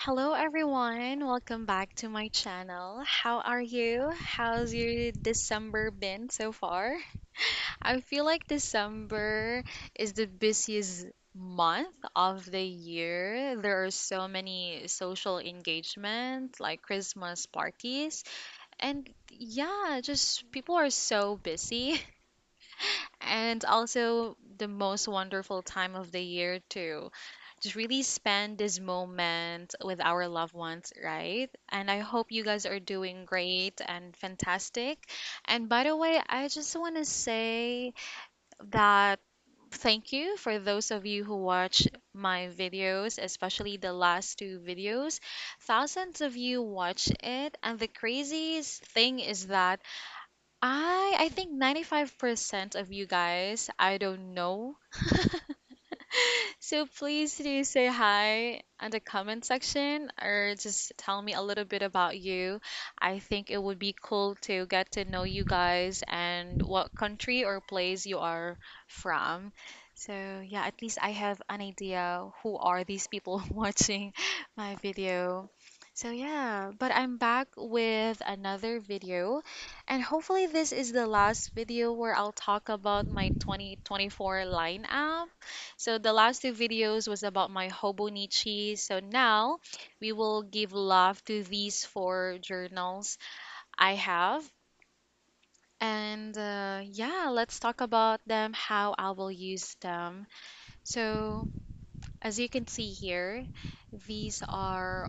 Hello everyone, welcome back to my channel. How are you? How's your December been so far? I feel like December is the busiest month of the year. There are so many social engagements like Christmas parties, and yeah, just people are so busy. And also the most wonderful time of the year to just really spend this moment with our loved ones, right? And I hope you guys are doing great and fantastic. And by the way, I just want to say that thank you for those of you who watch my videos, especially the last two videos. Thousands of you watch it, and the craziest thing is that I think 95% of you guys I don't know. So please do say hi in the comment section or just tell me a little bit about you. I think it would be cool to get to know you guys and what country or place you are from. So yeah, at least I have an idea who are these people watching my video. So yeah, but I'm back with another video, and hopefully this is the last video where I'll talk about my 2024 lineup. So the last two videos was about my Hobonichi. So now we will give love to these four journals I have. And yeah, let's talk about them, how I will use them. So as you can see here, these are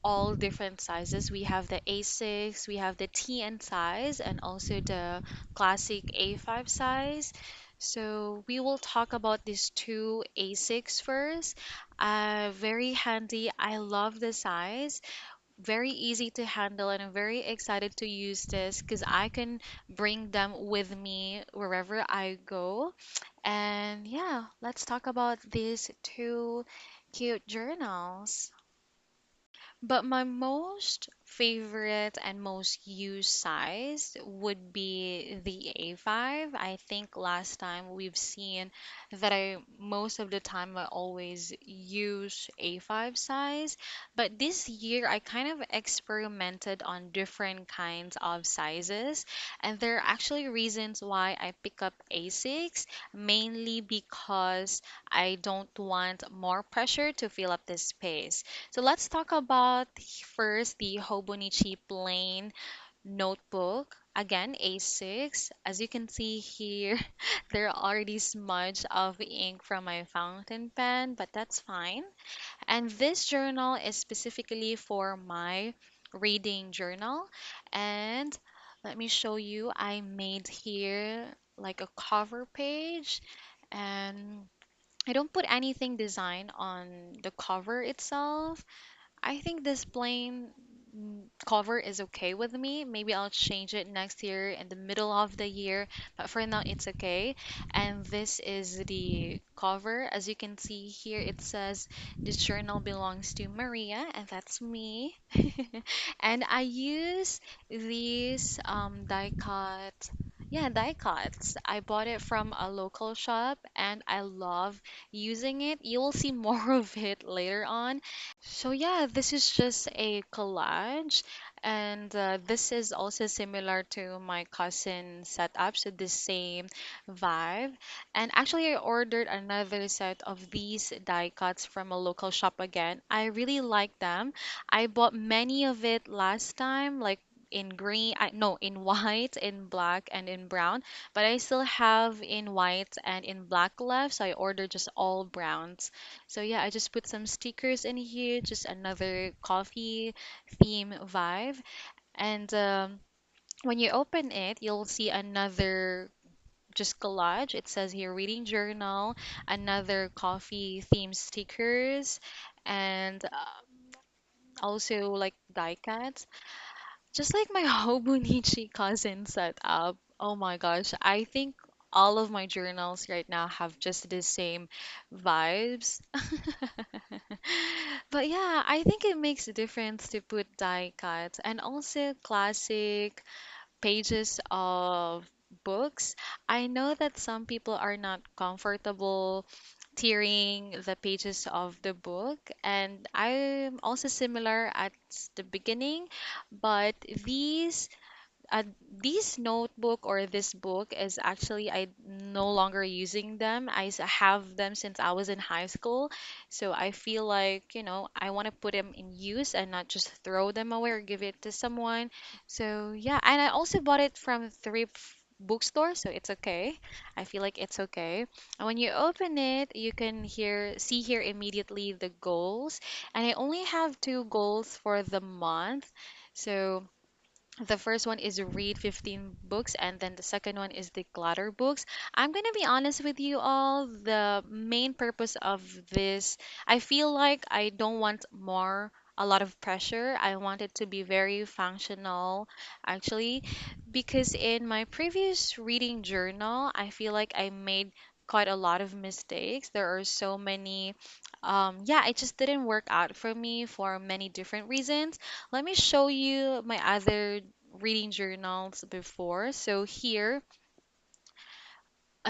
all different sizes. We have the A6, we have the TN size, and also the classic A5 size. So we will talk about these two A6 first. Very handy. I love the size. Very easy to handle, and I'm very excited to use this because I can bring them with me wherever I go. And yeah, let's talk about these two cute journals. But my most favorite and most used size would be the A5. I think last time we've seen that I most of the time I always use A5 size, but this year I kind of experimented on different kinds of sizes, and there are actually reasons why I pick up A6, mainly because I don't want more pressure to fill up this space. So let's talk about first the Hobonichi plain notebook. Again, A6. As you can see here, there are already smudge of ink from my fountain pen, but that's fine. And this journal is specifically for my reading journal. And let me show you, I made here like a cover page, and I don't put anything design on the cover itself. I think this plain cover is okay with me. Maybe I'll change it next year in the middle of the year, but for now it's okay. And this is the cover. As you can see here, it says this journal belongs to Maria, and that's me. And I use these die cut. Yeah, die cuts. I bought it from a local shop and I love using it. You will see more of it later on. So yeah, this is just a collage, and this is also similar to my cousin setup, so the same vibe. And actually, I ordered another set of these die cuts from a local shop again. I really like them. I bought many of it last time, like in green, no, in white, in black, and in brown. But I still have in white and in black left, so I ordered just all browns. So yeah, I just put some stickers in here, just another coffee theme vibe. And when you open it, you'll see another just collage. It says here reading journal, another coffee theme stickers, and also like die cuts. Just like my Hobonichi cousin set up. Oh my gosh, I think all of my journals right now have just the same vibes. But yeah, I think it makes a difference to put die cuts and also classic pages of books. I know that some people are not comfortable tearing the pages of the book. And I'm also similar at the beginning, but uh, these notebook or this book is actually I no longer using them. Have them since I was in high school, so I feel like I want to put them in use and not just throw them away or give it to someone. So yeah, and I also bought it from thrift bookstore, so it's okay. I feel like it's okay. And when you open it, you can see here immediately the goals, and I only have two goals for the month. So the first one is read 15 books, and then the second one is declutter books. I'm going to be honest with you all. The main purpose of this, I feel like I don't want a lot of pressure. I want it to be very functional, actually, because in my previous reading journal, I feel like I made quite a lot of mistakes. There are so many, yeah, it just didn't work out for me for many different reasons. Let me show you my other reading journals before. So here,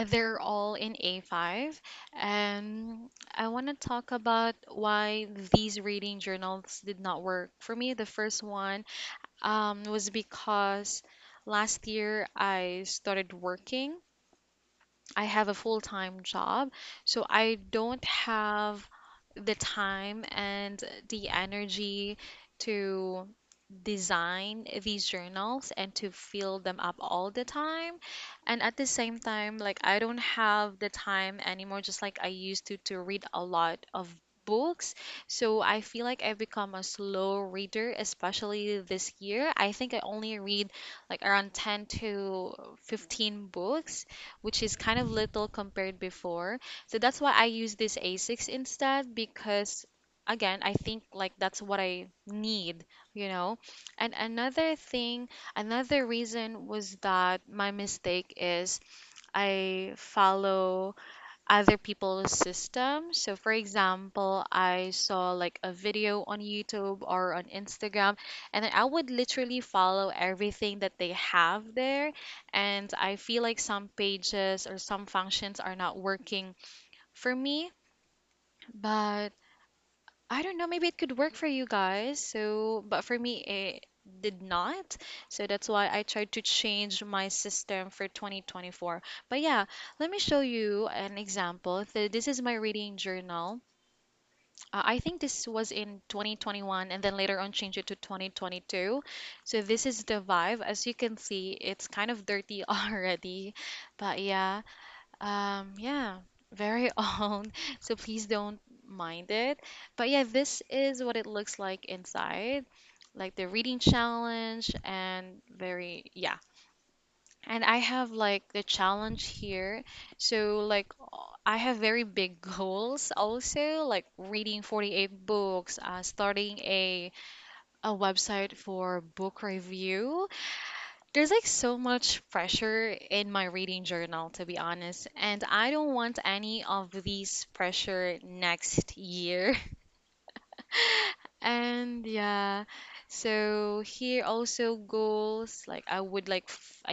they're all in A5. And I want to talk about why these reading journals did not work for me. The first one was because last year I started working. I have a full-time job, so I don't have the time and the energy to design these journals and to fill them up all the time. And at the same time, like I don't have the time anymore, just like I used to read a lot of books. So I feel like I've become a slow reader, especially this year. I think I only read like around 10 to 15 books, which is kind of little compared before. So that's why I use this A6 instead because again, I think like that's what I need. And another reason was that my mistake is I follow other people's system. So, for example, I saw like a video on YouTube or on Instagram, and then I would literally follow everything that they have there. And I feel like some pages or some functions are not working for me, but I don't know, maybe it could work for you guys. So, but for me, it did not. So that's why I tried to change my system for 2024. But yeah, let me show you an example. This is my reading journal. I think this was in 2021 and then later on changed it to 2022. So this is the vibe. As you can see, it's kind of dirty already. But yeah, very old. So please don't mind it. But yeah, this is what it looks like inside. Like the reading challenge and yeah. And I have like the challenge here. So like I have very big goals also, like reading 48 books, starting a website for book review. There's like so much pressure in my reading journal, to be honest, and I don't want any of these pressure next year. And yeah, so here also goals like I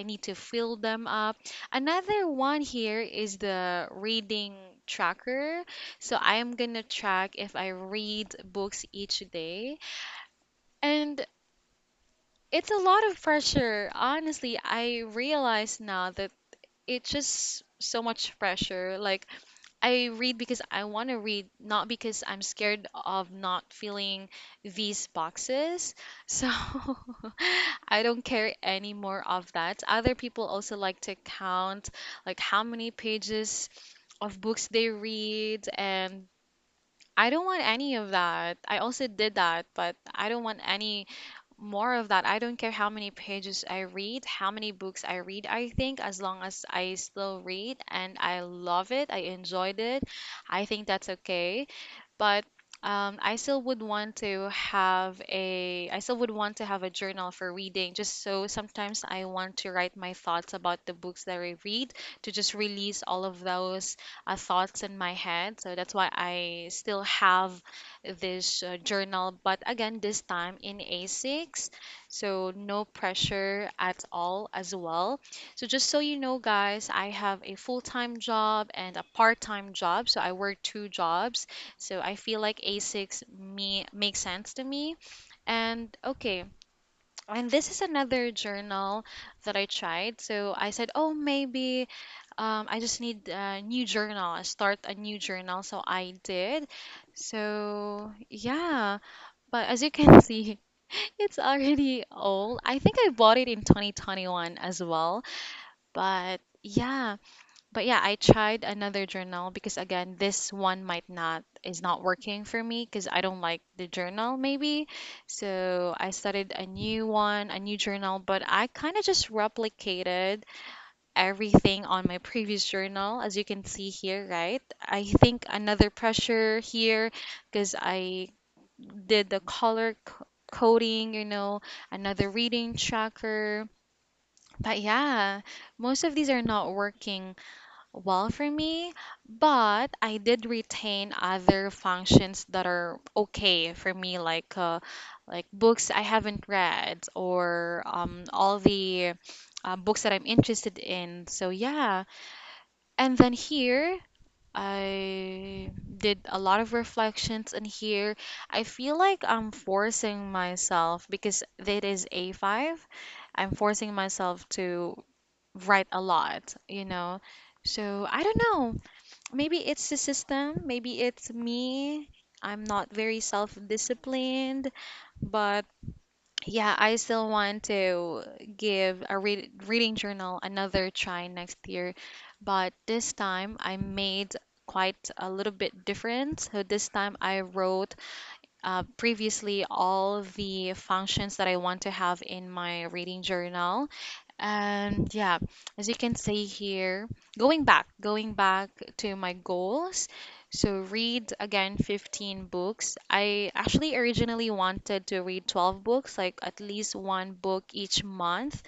need to fill them up. Another one here is the reading tracker. So I am gonna track if I read books each day. And it's a lot of pressure. Honestly, I realize now that it's just so much pressure. Like I read because I want to read, not because I'm scared of not filling these boxes. So I don't care any more of that. Other people also like to count like how many pages of books they read, and I don't want any of that. I also did that, but I don't want any more of that. I don't care how many pages I read, how many books I read, I think, as long as I still read and I love it, I enjoyed it, I think that's okay. But I still would want to have a journal for reading, just so sometimes I want to write my thoughts about the books that I read to just release all of those thoughts in my head. So that's why I still have this journal, but again, this time in A6. So no pressure at all as well. So just so you know, guys, I have a full-time job and a part-time job. So I work two jobs. So I feel like A6 me makes sense to me. And okay, and this is another journal that I tried. So I said, oh, maybe I just need a new journal, start a new journal. So I did. So yeah, but as you can see, it's already old. I think I bought it in 2021 as well. But yeah, I tried another journal because again, this one might not is not working for me because I don't like the journal maybe. So I started a new one, a new journal, but I kind of just replicated everything on my previous journal as you can see here, right? I think another pressure here because I did the color coding, another reading tracker. But yeah, most of these are not working well for me, but I did retain other functions that are okay for me, like books I haven't read or all the books that I'm interested in. So yeah, and then here I did a lot of reflections in here. I feel like I'm forcing myself because it is A5. I'm forcing myself to write a lot, you know. So I don't know. Maybe it's the system, maybe it's me. I'm not very self-disciplined, but yeah, I still want to give a reading journal another try next year. But this time I made quite a little bit different. So this time I wrote previously all the functions that I want to have in my reading journal. And yeah, as you can see here, going back to my goals. So read again 15 books. I actually originally wanted to read 12 books, like at least one book each month.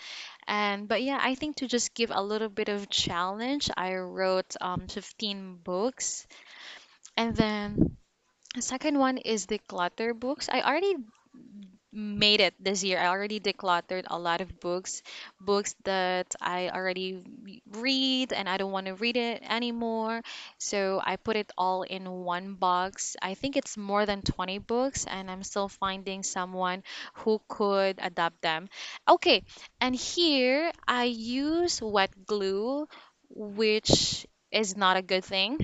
And but yeah, I think to just give a little bit of challenge, I wrote 15 books. And then the second one is the clutter books. I already made it this year. I already decluttered a lot of books that I already read and I don't want to read it anymore. So I put it all in one box. I think it's more than 20 books, and I'm still finding someone who could adapt them. Okay, and here I use wet glue, which is not a good thing.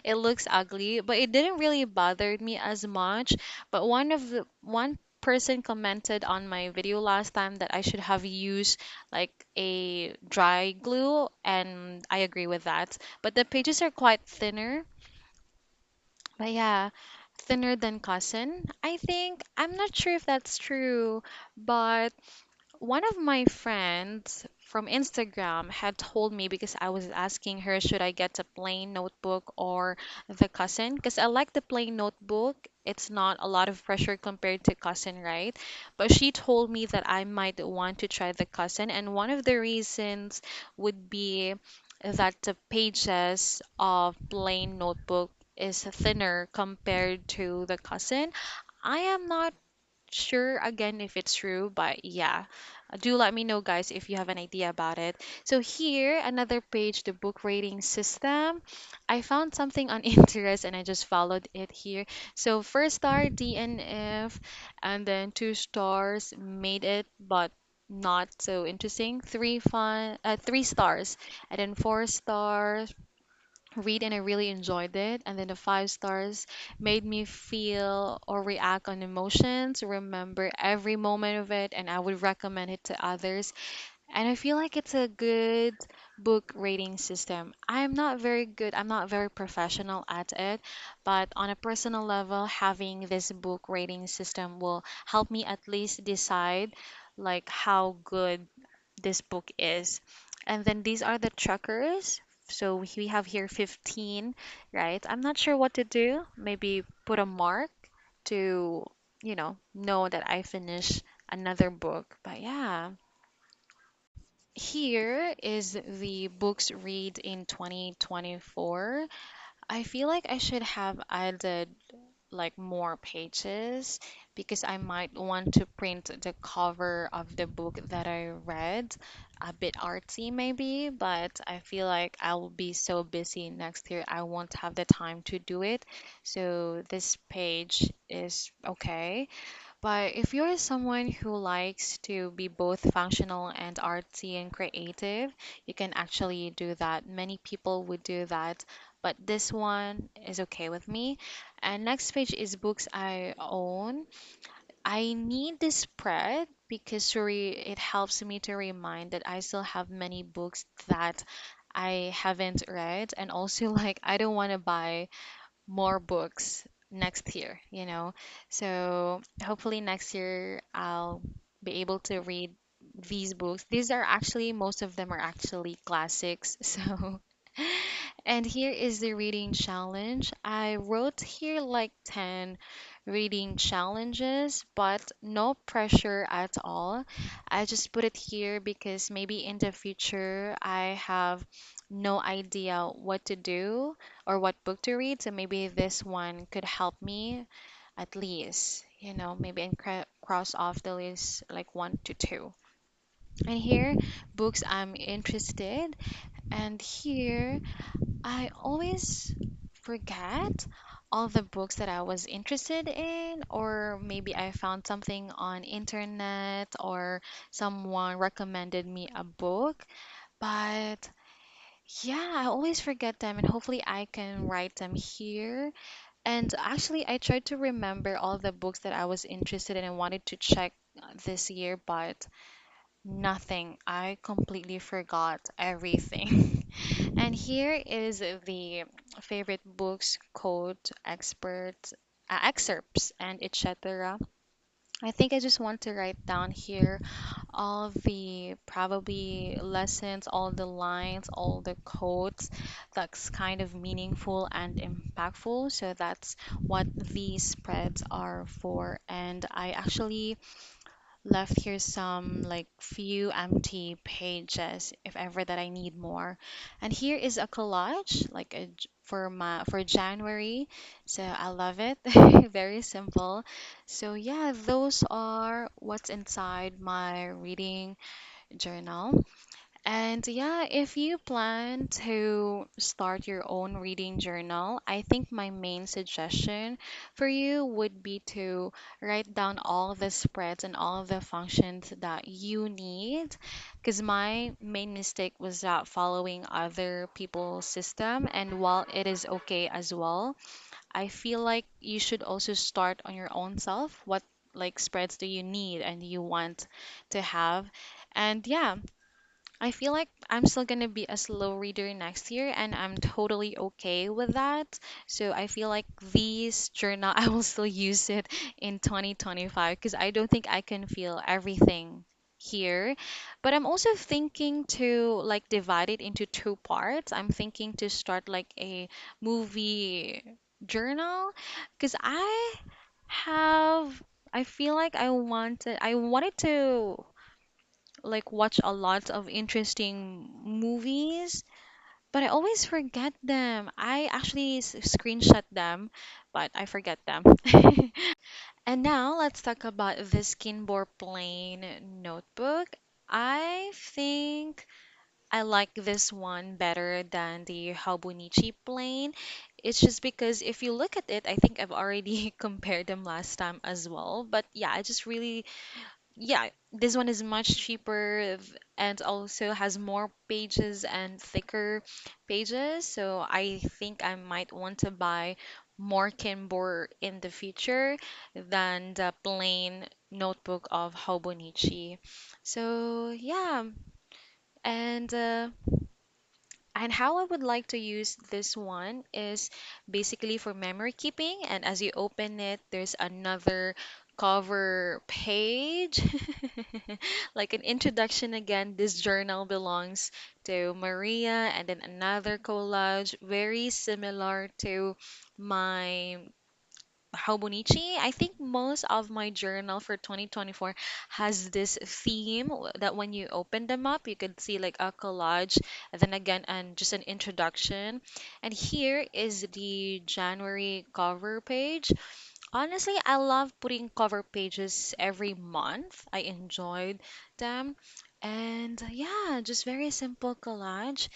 It looks ugly, but it didn't really bother me as much. But one person commented on my video last time that I should have used like a dry glue, and I agree with that. But the pages are quite thinner. But yeah, thinner than cousin. I think I'm not sure if that's true, but one of my friends from Instagram had told me because I was asking her, should I get a plain notebook or the cousin? Because I like the plain notebook. It's not a lot of pressure compared to cousin, right? But she told me that I might want to try the cousin, and one of the reasons would be that the pages of plain notebook is thinner compared to the cousin. I am not sure again if it's true, but yeah. Do let me know, guys, if you have an idea about it. So here, another page, the book rating system. I found something on Pinterest and I just followed it here. So first star DNF, and then 2 stars made it, but not so interesting. 3 stars, and then 4 stars read and I really enjoyed it. And then the 5 stars made me feel or react on emotions, remember every moment of it, and I would recommend it to others. And I feel like it's a good book rating system. I'm not very good, I'm not very professional at it, but on a personal level, having this book rating system will help me at least decide like how good this book is. And then these are the trackers. So we have here 15, right? I'm not sure what to do. Maybe put a mark to, know that I finished another book. But yeah, here is the books read in 2024. I feel like I should have added. like more pages because I might want to print the cover of the book that I read. A bit artsy maybe, but I feel like I will be so busy next year I won't have the time to do it. So this page is okay. But if you're someone who likes to be both functional and artsy and creative, you can actually do that. Many people would do that, but this one is okay with me. And next page is books I own. I need this spread because sorry, it helps me to remind that I still have many books that I haven't read, and also like I don't want to buy more books next year, you know. So hopefully next year I'll be able to read these books. These are actually, most of them are actually classics. So, and here is the reading challenge. I wrote here like 10 reading challenges, but no pressure at all. I just put it here because maybe in the future I have no idea what to do or what book to read. So maybe this one could help me at least, you know, maybe and cross off the list like one to two. And here, books I'm interested. And here, I always forget all the books that I was interested in, or maybe I found something on internet or someone recommended me a book. But yeah, I always forget them, and hopefully I can write them here. And actually, I tried to remember all the books that I was interested in and wanted to check this year, but nothing. I completely forgot everything. And here is the favorite books, quote, experts, excerpts, and etc. I think I just want to write down here all the probably lessons, all the lines, all the quotes that's kind of meaningful and impactful. So that's what these spreads are for. And I actually left here some like few empty pages if ever that I need more. And here is a collage like for my for January. So I love it. Very simple. So yeah, those are what's inside my reading journal. And yeah, if you plan to start your own reading journal, I think my main suggestion for you would be to write down all the spreads and all the functions that you need. Because my main mistake was that following other people's system, and while it is okay as well, I feel like you should also start on your own self. What like spreads do you need and you want to have? And yeah, I feel like I'm still gonna be a slow reader next year, and I'm totally okay with that. So I feel like these journal, I will still use it in 2025 because I don't think I can feel everything here. But I'm also thinking to like divide it into two parts. I'm thinking to start like a movie journal because have I feel like I wanted to like watch a lot of interesting movies, but I always forget them. I actually screenshot them, but I forget them. And now let's talk about the Skinbore Plain notebook. I think I like this one better than the Hobonichi Plain. It's just because if you look at it, I think I've already compared them last time as well. But yeah, I just really yeah, this one is much cheaper and also has more pages and thicker pages. So I think I might want to buy more Kinbor in the future than the plain notebook of Hobonichi. So yeah, and and how I would like to use this one is basically for memory keeping. And as you open it, there's another cover page. Like an introduction again, this journal belongs to Maria, and then another collage, very similar to my Hobonichi. I think most of my journal for 2024 has this theme that when you open them up, you could see like a collage, and then again, and just an introduction. And here is the January cover page. Honestly, I love putting cover pages every month. I enjoyed them. And yeah, just very simple collage.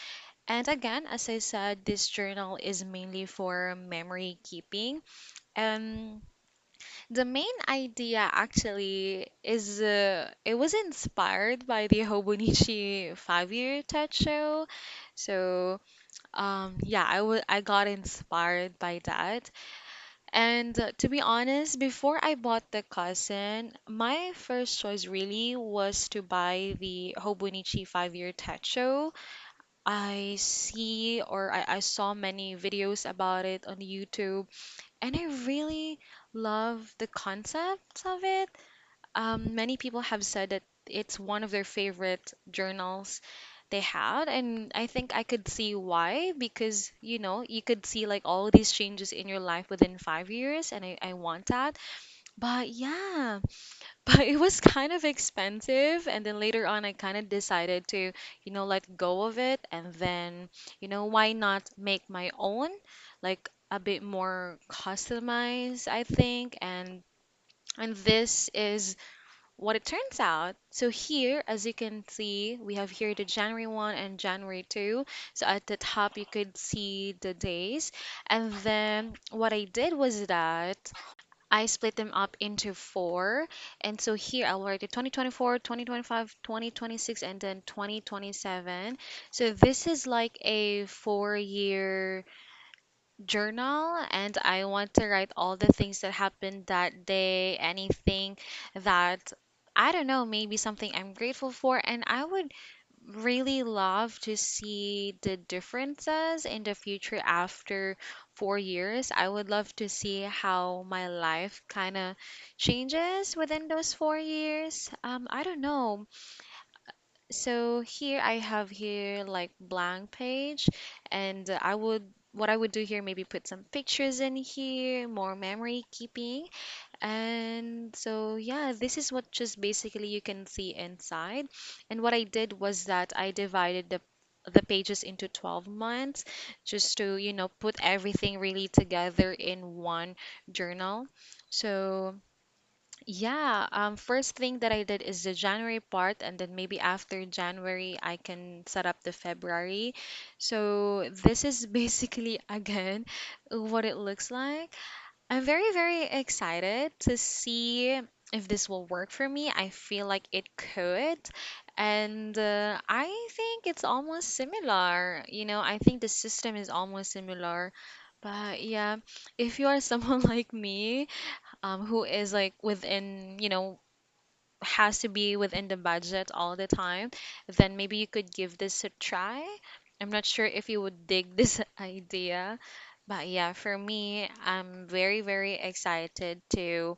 And again, as I said, this journal is mainly for memory keeping. And the main idea actually is it was inspired by the Hobonichi 5-year TED show. So yeah, I got inspired by that. And to be honest, before I bought the cousin, my first choice really was to buy the Hobonichi 5-year TED show. I saw many videos about it on YouTube, and I really love the concept of it. Many people have said that it's one of their favorite journals they had, and I think I could see why, because you could see like all these changes in your life within 5 years, and I want that. But yeah, but it was kind of expensive, and then later on I kind of decided to let go of it, and then why not make my own, like a bit more customized, I think. And this is what it turns out. So here, as you can see, we have here the January 1 and January 2. So at the top, you could see the days. And then what I did was that I split them up into four. And so here I'll write it 2024, 2025, 2026, and then 2027. So this is like a 4-year journal, and I want to write all the things that happened that day, anything that I don't know, maybe something I'm grateful for, and I would really love to see the differences in the future after 4 years. I would love to see how my life kind of changes within those 4 years. I don't know. So here I have here like blank page, and what I would do here, maybe put some pictures in here, more memory keeping. And so yeah, this is what just basically you can see inside. And what I did was that I divided the pages into 12 months, just to put everything really together in one journal. So yeah, first thing that I did is the January part, and then maybe after January, I can set up the February. So this is basically again what it looks like. I'm very, very excited to see if this will work for me. I feel like it could. And I think it's almost similar. I think the system is almost similar. But yeah, if you are someone like me, who is like within, has to be within the budget all the time, then maybe you could give this a try. I'm not sure if you would dig this idea, but yeah, for me, I'm very, very excited to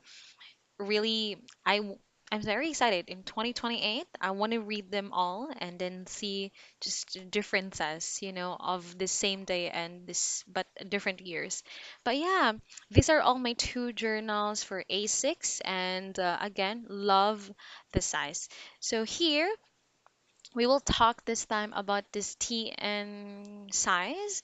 really, I'm very excited. In 2028, I want to read them all and then see just the differences, of the same day and this, but different years. But yeah, these are all my two journals for A6, and again, love the size. So here, we will talk this time about this TN size.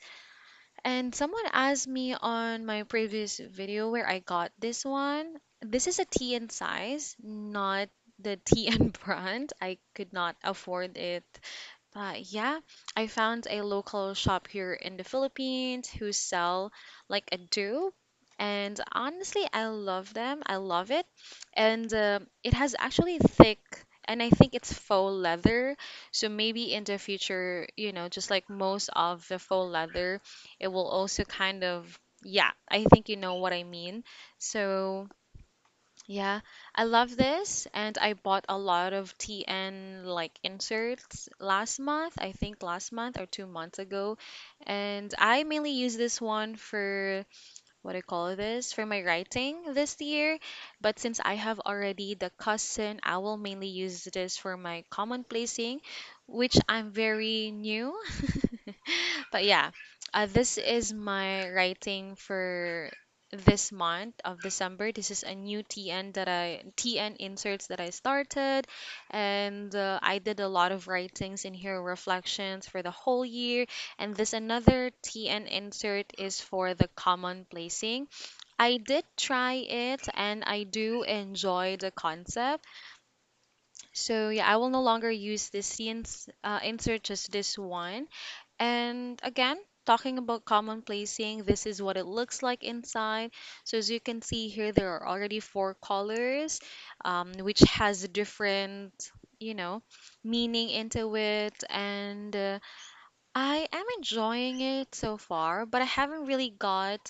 And someone asked me on my previous video where I got this one. This is a TN size, not the TN brand. I could not afford it. But yeah, I found a local shop here in the Philippines who sell like a dupe. And honestly, I love them. I love it. And it has actually thick, and I think it's faux leather. So maybe in the future, just like most of the faux leather, it will also kind of, yeah, I think you know what I mean. So yeah, I love this, and I bought a lot of TN like inserts last month, I think last month or 2 months ago. And I mainly use this one for what I call this, for my writing this year. But since I have already the cousin, I will mainly use this for my common placing, which I'm very new. But yeah, this is my writing for this month of December. This is a new TN inserts that I started, and I did a lot of writings in here, reflections for the whole year. And this another TN insert is for the common placing. I did try it, and I do enjoy the concept. So yeah, I will no longer use this scenes insert, just this one. And again, talking about common placing, this is what it looks like inside. So as you can see here, there are already four colors, which has different, you know, meaning into it. And I am enjoying it so far, but I haven't really got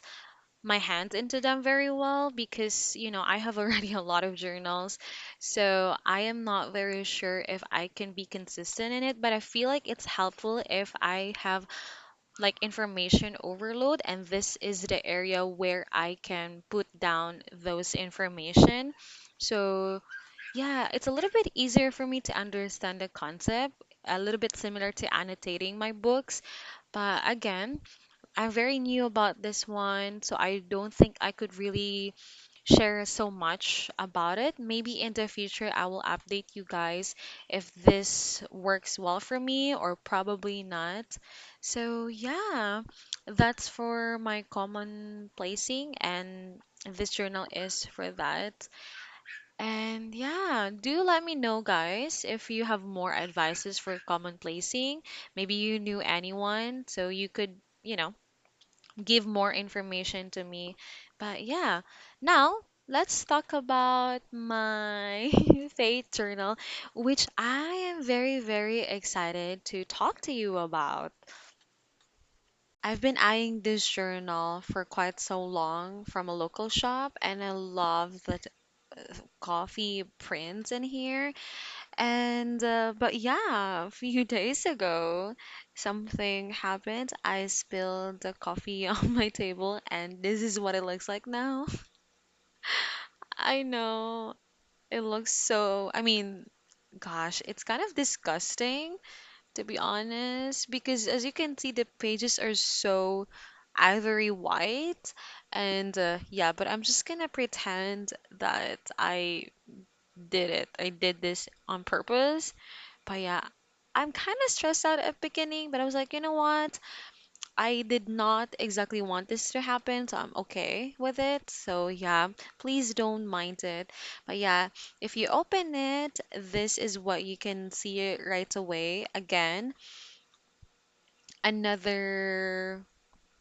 my hands into them very well because, I have already a lot of journals. So I am not very sure if I can be consistent in it, but I feel like it's helpful if I have like information overload, and this is the area where I can put down those information. So yeah, it's a little bit easier for me to understand the concept, a little bit similar to annotating my books. But again, I'm very new about this one, so I don't think I could really share so much about it. Maybe in the future, I will update you guys if this works well for me or probably not. So, yeah, that's for my common placing, and this journal is for that. And yeah, do let me know, guys, if you have more advices for common placing. Maybe you knew anyone, so you could, give more information to me. But yeah, now let's talk about my faith journal, which I am very, very excited to talk to you about. I've been eyeing this journal for quite so long from a local shop, and I love the coffee prints in here. And but yeah, a few days ago, something happened. I spilled the coffee on my table, and this is what it looks like now. I know it looks so, I mean, gosh, it's kind of disgusting to be honest, because as you can see, the pages are so ivory white. And yeah, but I'm just gonna pretend that I did it. I did this on purpose. But yeah, I'm kind of stressed out at beginning, but I was like, you know what? I did not exactly want this to happen, so I'm okay with it. So yeah, please don't mind it. But yeah, if you open it, this is what you can see it right away. Again, another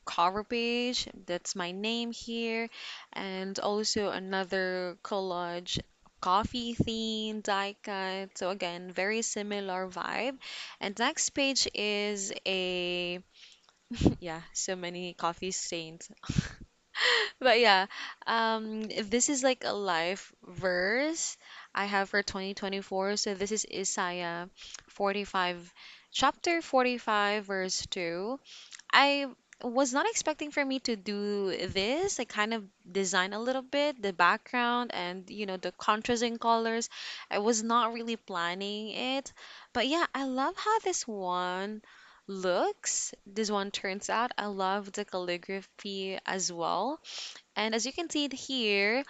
cover page. That's my name here, and also another collage coffee theme die cut. So again, very similar vibe. And next page is a yeah, so many coffee stains. But yeah, this is like a life verse I have for 2024. So this is Isaiah 45, chapter 45, verse 2. I was not expecting for me to do this. I kind of design a little bit the background and the contrasting colors. I was not really planning it. But yeah, I love how this one looks. This one turns out. I love the calligraphy as well. And as you can see it here,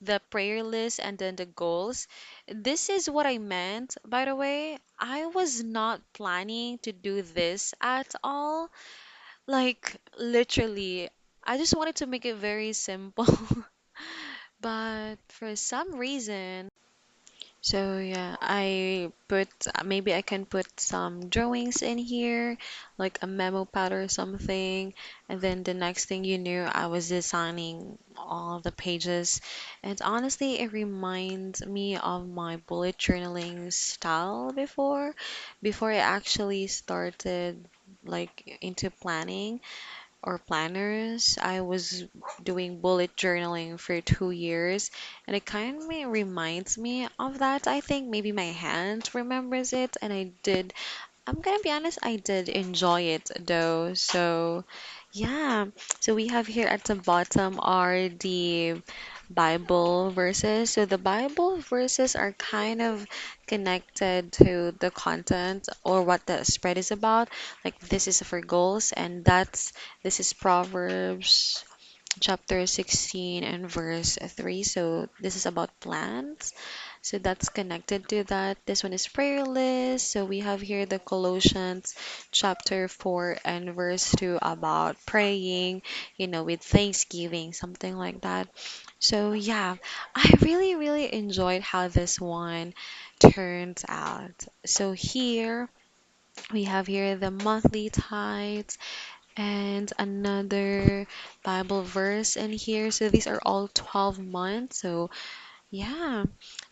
the prayer list and then the goals. This is what I meant, by the way. I was not planning to do this at all. Like, literally, I just wanted to make it very simple. But for some reason, so yeah, I put maybe I can put some drawings in here, like a memo pad or something, and then the next thing you knew, I was designing all the pages. And honestly, it reminds me of my bullet journaling style before I actually started like into planning or planners. I was doing bullet journaling for 2 years, and it kind of reminds me of that. I think maybe my hand remembers it, and I did. I'm gonna be honest, I did enjoy it though. So, yeah. So we have here at the bottom are the Bible verses. So the Bible verses are kind of connected to the content or what the spread is about. Like this is for goals, and this is Proverbs chapter 16 and verse 3. So this is about plants. So that's connected to that. This one is prayer list. So we have here the Colossians chapter 4 and verse 2 about praying, with thanksgiving, something like that. So yeah, I really, really enjoyed how this one turns out. So here we have here the monthly tithes and another Bible verse in here. So these are all 12 months. So yeah.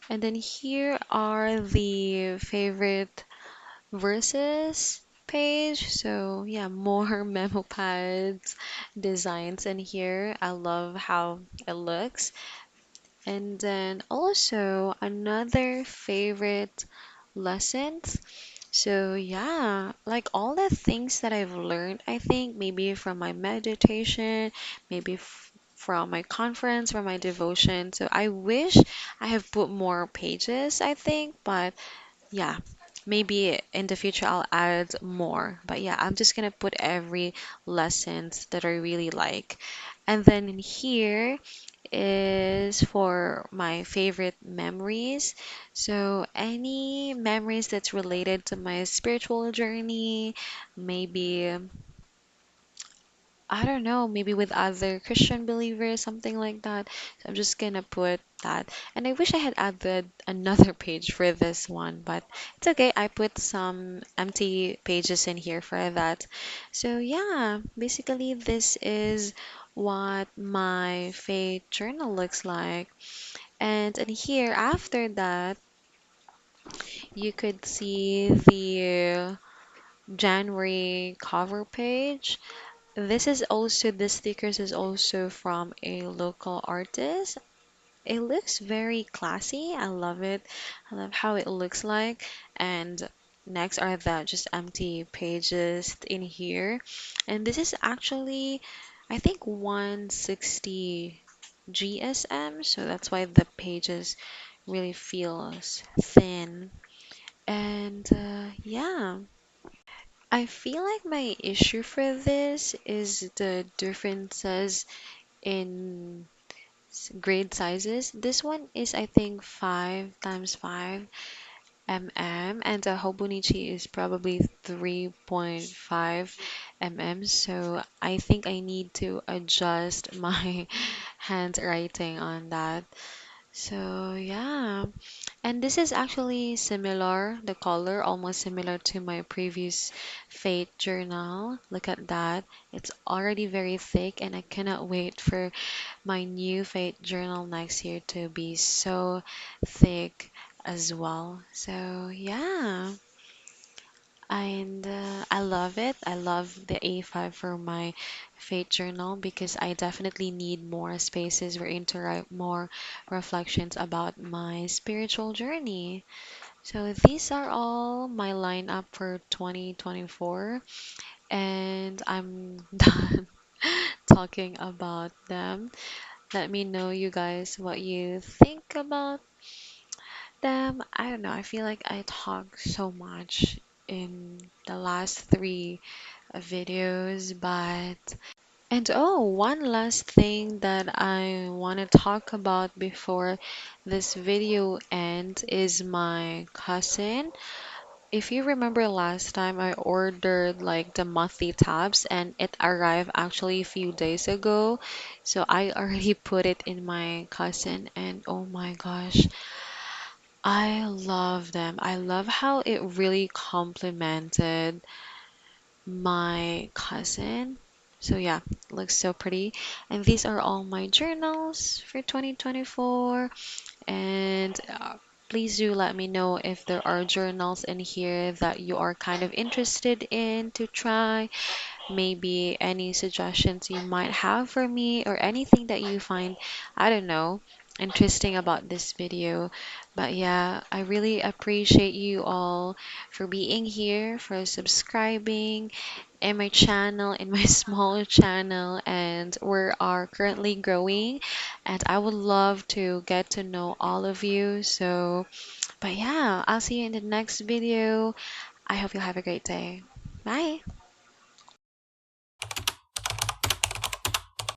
And then here are the favorite verses page. So yeah, more memo pads designs in here. I love how it looks. And then also another favorite lessons. So yeah, like all the things that I've learned, I think maybe from my meditation, maybe from my conference, from my devotion. So I wish I have put more pages, I think, but yeah, maybe in the future I'll add more. But yeah, I'm just gonna put every lessons that I really like. And then in here is for my favorite memories. So any memories that's related to my spiritual journey, maybe I don't know, maybe with other Christian believers, something like that. So I'm just gonna put that. And I wish I had added another page for this one, but it's okay. I put some empty pages in here for that. So yeah, basically this is what my faith journal looks like. And in here, after that, you could see the January cover page. This is also, the stickers is also from a local artist. It looks very classy. I love it. I love how it looks like. And next are the just empty pages in here. And this is actually, I think, 160 GSM, so that's why the pages really feels thin. And yeah, I feel like my issue for this is the differences in grade sizes. This one is, I think, 5 times 5 mm, and the Hobonichi is probably 3.5 mm. So I think I need to adjust my handwriting on that. So yeah, and this is actually similar, the color almost similar to my previous Fate journal. Look at that. It's already very thick and I cannot wait for my new Fate journal next year to be so thick as well. So yeah, and I love it. I love the A5 for my Fate journal because I definitely need more spaces wherein to write more reflections about my spiritual journey. So these are all my lineup for 2024, and I'm done talking about them. Let me know, you guys, what you think about them. I don't know. I feel like I talk so much in the last three videos, but and oh, one last thing that I want to talk about before this video ends is my cousin. If you remember last time, I ordered like the monthly tabs and it arrived actually a few days ago. So I already put it in my cousin and oh my gosh, I love them. I love how it really complemented my cousin. So yeah, looks so pretty. And these are all my journals for 2024. And please do let me know if there are journals in here that you are kind of interested in to try. Maybe any suggestions you might have for me or anything that you find, I don't know, interesting about this video. But yeah, I really appreciate you all for being here, for subscribing in my channel, in my small channel, and we are currently growing. And I would love to get to know all of you. So, but yeah, I'll see you in the next video. I hope you have a great day. Bye.